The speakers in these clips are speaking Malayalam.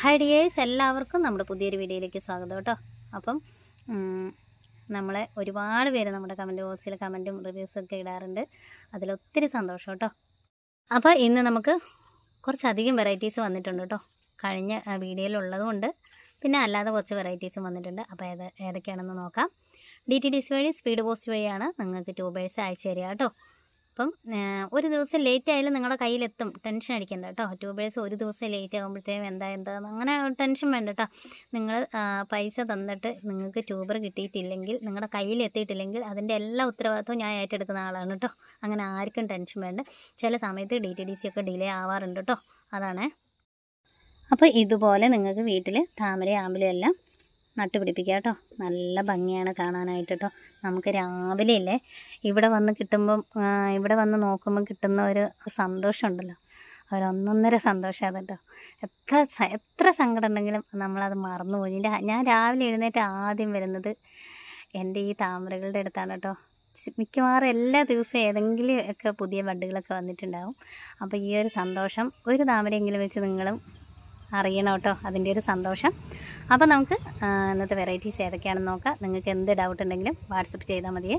ഹായ് ഡിയേഴ്സ്, എല്ലാവർക്കും നമ്മുടെ പുതിയൊരു വീഡിയോയിലേക്ക് സ്വാഗതം കേട്ടോ. അപ്പം നമ്മളെ ഒരുപാട് പേര് നമ്മുടെ കമൻറ്റ് ബോക്സിൽ കമൻറ്റും റിവ്യൂസൊക്കെ ഇടാറുണ്ട്. അതിലൊത്തിരി സന്തോഷം കേട്ടോ. അപ്പോൾ ഇന്ന് നമുക്ക് കുറച്ചധികം വെറൈറ്റീസ് വന്നിട്ടുണ്ട് കേട്ടോ. കഴിഞ്ഞ വീഡിയോയിലുള്ളതുകൊണ്ട് പിന്നെ അല്ലാതെ കുറച്ച് വെറൈറ്റീസും വന്നിട്ടുണ്ട്. അപ്പോൾ ഏതൊക്കെയാണെന്ന് നോക്കാം. DTDC വഴി സ്പീഡ് പോസ്റ്റ് വഴിയാണ് നിങ്ങൾക്ക് ട്യൂബേഴ്സ് അയച്ചു തരിക കേട്ടോ. അപ്പം ഒരു ദിവസം ലേറ്റ് ആയാലും നിങ്ങളുടെ കയ്യിലെത്തും, ടെൻഷൻ അടിക്കണ്ട കേട്ടോ. ട്യൂബേഴ്സ് ഒരു ദിവസം ലേറ്റ് ആകുമ്പോഴത്തേക്കും എന്താണെന്ന് അങ്ങനെ ടെൻഷൻ വേണ്ട കേട്ടോ. നിങ്ങൾ പൈസ തന്നിട്ട് നിങ്ങൾക്ക് ട്യൂബർ കിട്ടിയിട്ടില്ലെങ്കിൽ, നിങ്ങളുടെ കയ്യിൽ എത്തിയിട്ടില്ലെങ്കിൽ അതിൻ്റെ എല്ലാ ഉത്തരവാദിത്വവും ഞാൻ ഏറ്റെടുക്കുന്ന ആളാണ് കേട്ടോ. അങ്ങനെ ആർക്കും ടെൻഷൻ വേണ്ട. ചില സമയത്ത് DTDC ഒക്കെ ഡിലേ ആവാറുണ്ട് കേട്ടോ, അതാണേ. അപ്പോൾ ഇതുപോലെ നിങ്ങൾക്ക് വീട്ടിൽ താമര ആമ്പലും എല്ലാം നട്ടുപിടിപ്പിക്കുക കേട്ടോ. നല്ല ഭംഗിയാണ് കാണാനായിട്ട് കേട്ടോ. നമുക്ക് രാവിലെ ഇല്ലേ ഇവിടെ വന്ന് കിട്ടുമ്പം, ഇവിടെ വന്ന് നോക്കുമ്പം കിട്ടുന്ന ഒരു സന്തോഷമുണ്ടല്ലോ, ഒന്നൊന്നര സന്തോഷമാണ് കേട്ടോ. എത്ര സങ്കടം ഉണ്ടെങ്കിലും നമ്മളത് മറന്നുപോയി. ഞാൻ രാവിലെ എഴുന്നേറ്റ് ആദ്യം വരുന്നത് എൻ്റെ ഈ താമരകളുടെ അടുത്താണ് കേട്ടോ. മിക്കവാറും എല്ലാ ദിവസവും ഏതെങ്കിലും ഒക്കെ പുതിയ ബഡ്ഡുകളൊക്കെ വന്നിട്ടുണ്ടാവും. അപ്പോൾ ഈ ഒരു സന്തോഷം ഒരു താമരയെങ്കിലും വെച്ച് നിങ്ങളും അറിയണം കേട്ടോ, അതിൻ്റെ ഒരു സന്തോഷം. അപ്പോൾ നമുക്ക് ഇന്നത്തെ വെറൈറ്റീസ് ഏതൊക്കെയാണെന്ന് നോക്കാം. നിങ്ങൾക്ക് എന്ത് ഡൗട്ട് ഉണ്ടെങ്കിലും വാട്സപ്പ് ചെയ്താൽ മതിയേ.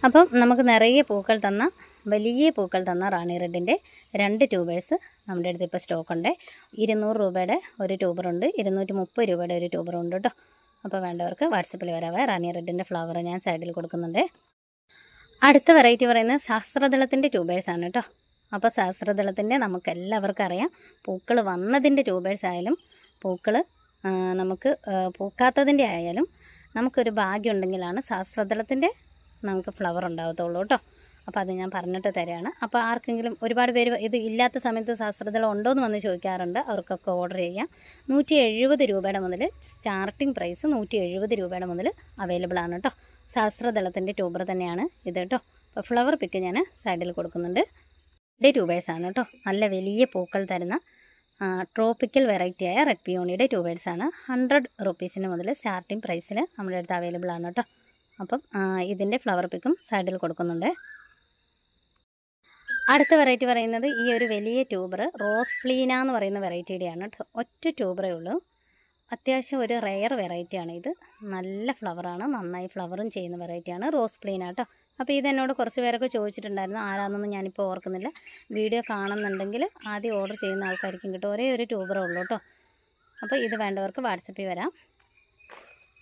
അപ്പം നമുക്ക് നിറയെ പൂക്കൾ തന്ന, വലിയ പൂക്കൾ തന്ന റാണി റെഡിൻ്റെ 2 ട്യൂബേഴ്സ് നമ്മുടെ അടുത്ത് ഇപ്പോൾ സ്റ്റോക്കുണ്ട്. 200 രൂപയുടെ ഒരു ട്യൂബറുണ്ട്, 230 രൂപയുടെ ഒരു ട്യൂബറുണ്ട് കേട്ടോ. അപ്പോൾ വേണ്ടവർക്ക് വാട്സപ്പിൽ വരാവേ. റാണി റെഡിൻ്റെ ഫ്ലവർ ഞാൻ സൈഡിൽ കൊടുക്കുന്നുണ്ട്. അടുത്ത വെറൈറ്റി പറയുന്നത് സഹസ്രദളത്തിൻ്റെ ട്യൂബേഴ്സാണ് കേട്ടോ. അപ്പോൾ സഹസ്രദളത്തിൻ്റെ നമുക്ക് എല്ലാവർക്കും അറിയാം, പൂക്കൾ വന്നതിൻ്റെ ട്യൂബേഴ്സ് ആയാലും പൂക്കൾ നമുക്ക് പൂക്കാത്തതിൻ്റെ ആയാലും നമുക്കൊരു ഭാഗ്യം ഉണ്ടെങ്കിലാണ് സഹസ്രദളത്തിൻ്റെ നമുക്ക് ഫ്ലവർ ഉണ്ടാകത്തുള്ളൂ കേട്ടോ. അപ്പോൾ അത് ഞാൻ പറഞ്ഞിട്ട് തരാണ്. അപ്പോൾ ആർക്കെങ്കിലും ഒരുപാട് പേര് ഇത് ഇല്ലാത്ത സമയത്ത് സഹസ്രദളം ഉണ്ടോ എന്ന് വന്ന് ചോദിക്കാറുണ്ട്. അവർക്കൊക്കെ ഓർഡർ ചെയ്യാം. 170 രൂപയുടെ മുതൽ സ്റ്റാർട്ടിംഗ് പ്രൈസ് 170 രൂപയുടെ മുതൽ അവൈലബിൾ ആണ് കേട്ടോ. സഹസ്രദളത്തിൻ്റെ ട്യൂബർ തന്നെയാണ് ഇത് കേട്ടോ. അപ്പോൾ ഫ്ലവർ പിക്ക് ഞാൻ സൈഡിൽ കൊടുക്കുന്നുണ്ട്. ട്യൂബേഴ്സാണ് കേട്ടോ. നല്ല വലിയ പൂക്കൾ തരുന്ന ട്രോപ്പിക്കൽ വെറൈറ്റിയായ റെഡ് പിയോണിയുടെ ട്യൂബേഴ്സാണ്. 100 റുപ്പീസിന് മുതൽ സ്റ്റാർട്ടിംഗ് പ്രൈസിൽ നമ്മുടെ അടുത്ത് അവൈലബിൾ ആണ് കേട്ടോ. അപ്പം ഇതിൻ്റെ ഫ്ലവർ പിക്കും സൈഡിൽ കൊടുക്കുന്നുണ്ട്. അടുത്ത വെറൈറ്റി പറയുന്നത് ഈ ഒരു വലിയ ട്യൂബർ റോസ് പ്ലീന എന്ന് പറയുന്ന വെറൈറ്റിയുടെയാണ് കേട്ടോ. ഒറ്റ ട്യൂബറേ ഉള്ളൂ. അത്യാവശ്യം ഒരു റെയർ വെറൈറ്റിയാണ് ഇത്. നല്ല ഫ്ലവറാണ്, നന്നായി ഫ്ലവറും ചെയ്യുന്ന വെറൈറ്റിയാണ് റോസ് പ്ലീന കേട്ടോ. അപ്പോൾ ഇതെന്നോട് കുറച്ച് പേരൊക്കെ ചോദിച്ചിട്ടുണ്ടായിരുന്നു, ആരാണെന്നൊന്നും ഞാനിപ്പോൾ ഓർക്കുന്നില്ല. വീഡിയോ കാണുന്നുണ്ടെങ്കിൽ ആദ്യം ഓർഡർ ചെയ്യുന്ന ആൾക്കാർക്കും കിട്ടും. ഒരേ ഒരു ട്യൂബറേ ഉള്ളൂ കേട്ടോ. അപ്പോൾ ഇത് വേണ്ടവർക്ക് വാട്സപ്പിൽ വരാം.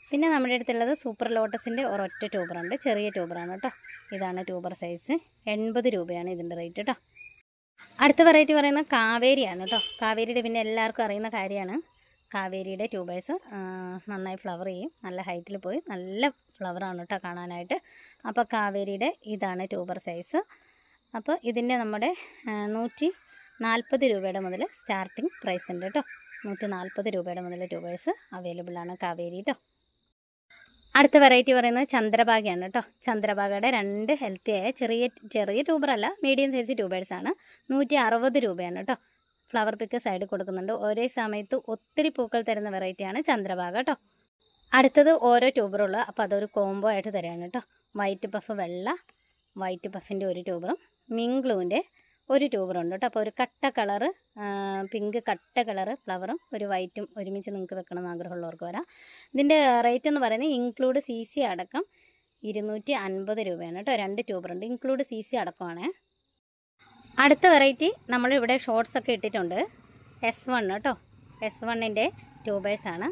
പിന്നെ നമ്മുടെ അടുത്തുള്ളത് സൂപ്പർ ലോട്ടസിൻ്റെ ഒരൊറ്റ ട്യൂബറുണ്ട്, ചെറിയ ട്യൂബറാണ് കേട്ടോ. ഇതാണ് ട്യൂബർ സൈസ്. 80 രൂപയാണ് ഇതിൻ്റെ റേറ്റ് കേട്ടോ. അടുത്ത വെറൈറ്റി പറയുന്നത് കാവേരിയാണ് കേട്ടോ. കാവേരിയുടെ പിന്നെ എല്ലാവർക്കും അറിയുന്ന കാര്യമാണ്. കാവേരിയുടെ ട്യൂബേഴ്സ് നന്നായി ഫ്ലവർ ചെയ്യും, നല്ല ഹൈറ്റിൽ പോയി നല്ല ഫ്ലവറാണ് കേട്ടോ കാണാനായിട്ട്. അപ്പോൾ കാവേരിയുടെ ഇതാണ് ട്യൂബർ സൈസ്. അപ്പോൾ ഇതിൻ്റെ നമ്മുടെ 140 രൂപയുടെ മുതൽ സ്റ്റാർട്ടിംഗ് പ്രൈസ് ഉണ്ട് കേട്ടോ. 140 രൂപയുടെ മുതൽ ട്യൂബേഴ്സ് അവൈലബിൾ ആണ് കാവേരി കേട്ടോ. അടുത്ത വെറൈറ്റി പറയുന്നത് ചന്ദ്രഭാഗയാണ് കേട്ടോ. ചന്ദ്രഭാഗയുടെ 2 ഹെൽത്തിയായ ചെറിയ ട്യൂബറല്ല, മീഡിയം സൈസ് ട്യൂബേഴ്സാണ്. 160 രൂപയാണ് കേട്ടോ. ഫ്ലവർ പിക്ക് സൈഡ് കൊടുക്കുന്നുണ്ട്. ഒരേ സമയത്ത് ഒത്തിരി പൂക്കൾ തരുന്ന വെറൈറ്റിയാണ് ചന്ദ്രഭാഗ കേട്ടോ. അടുത്തത് ഓരോ ട്യൂബറുള്ള, അപ്പോൾ അതൊരു കോംബോ ആയിട്ട് തരാണ് കേട്ടോ. വൈറ്റ് പഫ് വെള്ള, വൈറ്റ് പഫിൻ്റെ ഒരു ട്യൂബറും മിങ്ക്ലൂവിൻ്റെ ഒരു ട്യൂബറുണ്ട് കേട്ടോ. അപ്പോൾ ഒരു കട്ട കളറ്, പിങ്ക് കട്ട കളറ് ഫ്ലവറും ഒരു വൈറ്റും ഒരുമിച്ച് നിങ്ങൾക്ക് വെക്കണമെന്ന് ആഗ്രഹമുള്ളവർക്ക് വരാം. ഇതിൻ്റെ റേറ്റ് എന്ന് പറയുന്നത് ഇൻക്ലൂഡ് CC അടക്കം 250 രൂപയാണ് കേട്ടോ. 2 ട്യൂബറുണ്ട്, ഇൻക്ലൂഡ് CC അടക്കമാണ്. അടുത്ത വെറൈറ്റി നമ്മളിവിടെ ഷോർട്സ് ഒക്കെ ഇട്ടിട്ടുണ്ട്. S1 കേട്ടോ. S1ൻ്റെ ട്യൂബേഴ്സാണ്.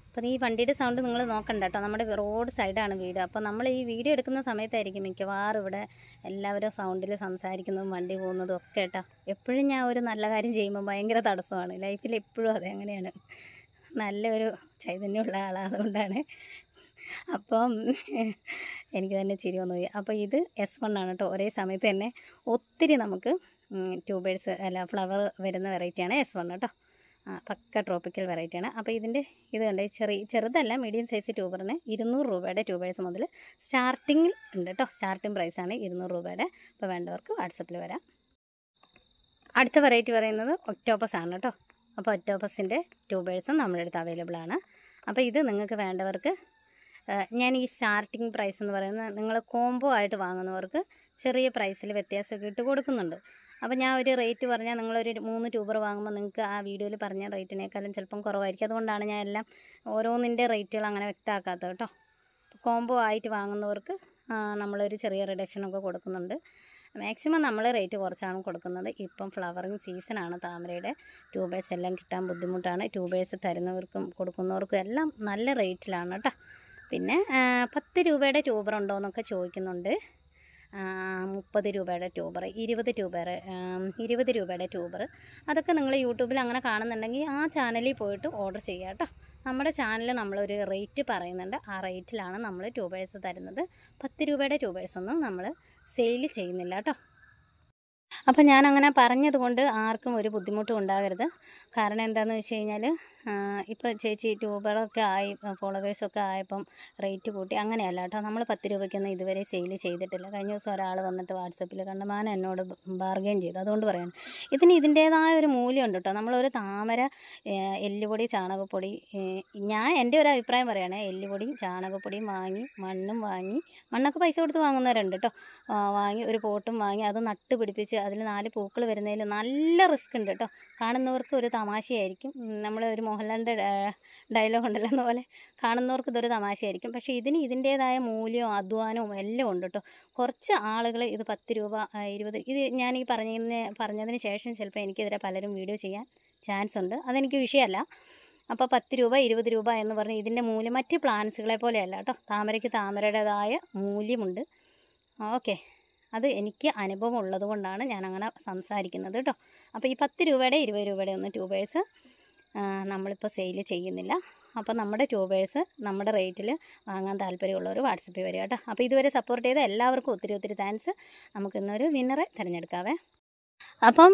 അപ്പോൾ ഈ വണ്ടിയുടെ സൗണ്ട് നിങ്ങൾ നോക്കണ്ട കേട്ടോ. നമ്മുടെ റോഡ് സൈഡാണ് വീട്. അപ്പോൾ നമ്മൾ ഈ വീഡിയോ എടുക്കുന്ന സമയത്തായിരിക്കും മിക്കവാറും ഇവിടെ എല്ലാവരും സൗണ്ടിൽ സംസാരിക്കുന്നതും വണ്ടി പോകുന്നതും ഒക്കെ കേട്ടോ. എപ്പോഴും ഞാൻ ഒരു നല്ല കാര്യം ചെയ്യുമ്പോൾ ഭയങ്കര തടസ്സമാണ്. ലൈഫിൽ എപ്പോഴും അതെ അങ്ങനെയാണ്. നല്ലൊരു ചൈതന്യമുള്ള ആളാണ്, അതുകൊണ്ടാണ്. അപ്പം എനിക്ക് തന്നെ ചിരി വന്നു പോയി. അപ്പോൾ ഇത് S1 ആണ് കേട്ടോ. ഒരേ സമയത്ത് തന്നെ ഒത്തിരി നമുക്ക് ട്യൂബേഴ്സ് ഫ്ലവർ വരുന്ന വെറൈറ്റിയാണ് S1 കേട്ടോ. പക്ക ട്രോപ്പിക്കൽ വെറൈറ്റിയാണ്. അപ്പോൾ ഇതിൻ്റെ ഇത് കണ്ടേ, ചെറുതല്ല, മീഡിയം സൈസ് ട്യൂബറിന് 200 രൂപയുടെ ട്യൂബേഴ്സ് മുതൽ സ്റ്റാർട്ടിങ്ങിൽ ഉണ്ട് കേട്ടോ. സ്റ്റാർട്ടിംഗ് പ്രൈസാണ് 200 രൂപയുടെ. അപ്പോൾ വേണ്ടവർക്ക് വാട്സപ്പിൽ വരാം. അടുത്ത വെറൈറ്റി പറയുന്നത് ഒക്ടോപ്പസ് ആണ് കേട്ടോ. അപ്പോൾ ഒക്ടോപ്പസിൻ്റെ ട്യൂബേഴ്സും നമ്മുടെ അടുത്ത് അവൈലബിൾ ആണ്. അപ്പോൾ ഇത് നിങ്ങൾക്ക് വേണ്ടവർക്ക് ഞാൻ ഈ സ്റ്റാർട്ടിംഗ് പ്രൈസ് എന്ന് പറയുന്നത് നിങ്ങൾ കോംബോ ആയിട്ട് വാങ്ങുന്നവർക്ക് ചെറിയ പ്രൈസിൽ വ്യത്യാസമൊക്കെ ഇട്ട് കൊടുക്കുന്നുണ്ട്. അപ്പോൾ ഞാൻ ഒരു റേറ്റ് പറഞ്ഞാൽ നിങ്ങളൊരു 3 ട്യൂബർ വാങ്ങുമ്പോൾ നിങ്ങൾക്ക് ആ വീഡിയോയിൽ പറഞ്ഞ റേറ്റിനേക്കാളും ചിലപ്പം കുറവായിരിക്കും. അതുകൊണ്ടാണ് ഞാൻ എല്ലാം ഓരോന്നിൻ്റെ റേറ്റുകൾ അങ്ങനെ വ്യക്തമാക്കാത്തത് കേട്ടോ. കോംബോ ആയിട്ട് വാങ്ങുന്നവർക്ക് നമ്മളൊരു ചെറിയ റിഡക്ഷനൊക്കെ കൊടുക്കുന്നുണ്ട്. മാക്സിമം നമ്മൾ റേറ്റ് കുറച്ചാണ് കൊടുക്കുന്നത്. ഇപ്പം ഫ്ലവറിങ് സീസണാണ്. താമരയുടെ ട്യൂബേഴ്സ് എല്ലാം കിട്ടാൻ ബുദ്ധിമുട്ടാണ്. ട്യൂബേഴ്സ് തരുന്നവർക്കും കൊടുക്കുന്നവർക്കും എല്ലാം നല്ല റേറ്റിലാണ് കേട്ടോ. പിന്നെ 10 രൂപയുടെ ട്യൂബർ ഉണ്ടോ എന്നൊക്കെ ചോദിക്കുന്നുണ്ട്. 30 രൂപയുടെ ട്യൂബർ, 20 രൂപയുടെ ട്യൂബർ, അതൊക്കെ നിങ്ങൾ യൂട്യൂബിൽ അങ്ങനെ കാണുന്നുണ്ടെങ്കിൽ ആ ചാനലിൽ പോയിട്ട് ഓർഡർ ചെയ്യുക കേട്ടോ. നമ്മുടെ ചാനലിൽ നമ്മളൊരു റേറ്റ് പറയുന്നുണ്ട്. ആ റേറ്റിലാണ് നമ്മൾ ട്യൂബേഴ്സ് തരുന്നത്. 10 രൂപയുടെ ട്യൂബേഴ്സൊന്നും നമ്മൾ സെയിൽ ചെയ്യുന്നില്ല കേട്ടോ. അപ്പോൾ ഞാനങ്ങനെ പറഞ്ഞതുകൊണ്ട് ആർക്കും ഒരു ബുദ്ധിമുട്ടും ഉണ്ടാകരുത്. കാരണം എന്താണെന്ന് വെച്ച് കഴിഞ്ഞാൽ ഇപ്പോൾ ചേച്ചി ട്യൂബറൊക്കെ ആയി, ഫോളോവേഴ്സൊക്കെ ആയപ്പം റേറ്റ് കൂട്ടി, അങ്ങനെയല്ല കേട്ടോ. നമ്മൾ 10 രൂപയ്ക്കൊന്നും ഇതുവരെ സെയിൽ ചെയ്തിട്ടില്ല. കഴിഞ്ഞ ദിവസം ഒരാൾ വന്നിട്ട് വാട്സപ്പിൽ കണ്ടമാനം എന്നോട് ബാർഗെയിൻ ചെയ്തു. അതുകൊണ്ട് പറയാണ്, ഇതിന് ഇതിൻ്റേതായ ഒരു മൂല്യമുണ്ട് കേട്ടോ. നമ്മളൊരു താമര എല്ലുപൊടി, ചാണകപ്പൊടി, ഞാൻ എൻ്റെ ഒരു അഭിപ്രായം പറയുകയാണ്, എല്ലുപൊടിയും ചാണകപ്പൊടിയും വാങ്ങി, മണ്ണും വാങ്ങി, മണ്ണൊക്കെ പൈസ കൊടുത്ത് വാങ്ങുന്നവരുണ്ട് കേട്ടോ, വാങ്ങി ഒരു പോട്ടും വാങ്ങി അത് നട്ട് പിടിപ്പിച്ച് അതിൽ 4 പൂക്കൾ വരുന്നതിൽ നല്ല റിസ്ക് ഉണ്ട് കേട്ടോ. കാണുന്നവർക്ക് ഒരു തമാശയായിരിക്കും. നമ്മൾ ഒരു മോഹൻലാലിൻ്റെ ഡയലോഗ് ഉണ്ടല്ലോ എന്ന പോലെ കാണുന്നവർക്ക് ഇതൊരു തമാശയായിരിക്കും. പക്ഷേ ഇതിന് ഇതിൻ്റേതായ മൂല്യവും അധ്വാനവും എല്ലാം ഉണ്ട് കേട്ടോ. കുറച്ച് ആളുകൾ ഇത് 10 രൂപ 20, ഇത് ഞാൻ ഈ പറഞ്ഞതിന് ശേഷം ചിലപ്പോൾ എനിക്കെതിരെ പലരും വീഡിയോ ചെയ്യാൻ ചാൻസ് ഉണ്ട്. അതെനിക്ക് വിഷയമല്ല. അപ്പോൾ 10 രൂപ 20 രൂപ എന്ന് പറഞ്ഞ് ഇതിൻ്റെ മൂല്യം മറ്റ് പ്ലാന്റ്സുകളെ പോലെയല്ല കേട്ടോ. താമരയ്ക്ക് താമരയുടേതായ മൂല്യമുണ്ട്. ഓക്കെ, അത് എനിക്ക് അനുഭവം ഉള്ളത് കൊണ്ടാണ് ഞാനങ്ങനെ സംസാരിക്കുന്നത് കേട്ടോ. അപ്പോൾ ഈ 10 രൂപയുടെ 20 രൂപയുടെ ഒന്നും ട്യൂബേഴ്സ് നമ്മളിപ്പോൾ സെയിൽ ചെയ്യുന്നില്ല. അപ്പോൾ നമ്മുടെ ട്യൂബേഴ്സ് നമ്മുടെ റേറ്റിൽ വാങ്ങാൻ താല്പര്യമുള്ളവർ വാട്സപ്പിൽ വരിക കേട്ടോ. അപ്പോൾ ഇതുവരെ സപ്പോർട്ട് ചെയ്ത എല്ലാവർക്കും ഒത്തിരി താങ്ക്സ്. നമുക്കിന്നൊരു വിന്നറെ തിരഞ്ഞെടുക്കാവേ. അപ്പം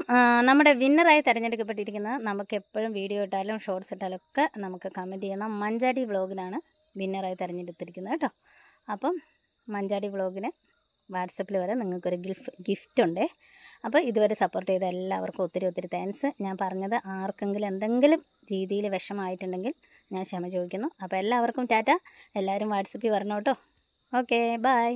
നമ്മുടെ വിന്നറായി തിരഞ്ഞെടുക്കപ്പെട്ടിരിക്കുന്നത്, നമുക്ക് എപ്പോഴും വീഡിയോ ഇട്ടാലും ഷോർട്സ് ഇട്ടാലും ഒക്കെ നമുക്ക് കമൻറ്റ് ചെയ്യുന്ന മഞ്ചാടി വ്ളോഗിനാണ് വിന്നറായി തിരഞ്ഞെടുത്തിരിക്കുന്നത് കേട്ടോ. അപ്പം മഞ്ചാടി വ്ളോഗിന് വാട്സപ്പിൽ വരെ നിങ്ങൾക്കൊരു ഗിഫ്റ്റ് ഉണ്ട്. അപ്പോൾ ഇതുവരെ സപ്പോർട്ട് ചെയ്ത എല്ലാവർക്കും ഒത്തിരി താങ്ക്സ്. ഞാൻ പറഞ്ഞത് ആർക്കെങ്കിലും എന്തെങ്കിലും രീതിയിൽ വിഷമമായിട്ടുണ്ടെങ്കിൽ ഞാൻ ക്ഷമ ചോദിക്കുന്നു. അപ്പോൾ എല്ലാവർക്കും ടാറ്റ. എല്ലാവരും വാട്സപ്പിൽ വരണം കേട്ടോ. Okay, by.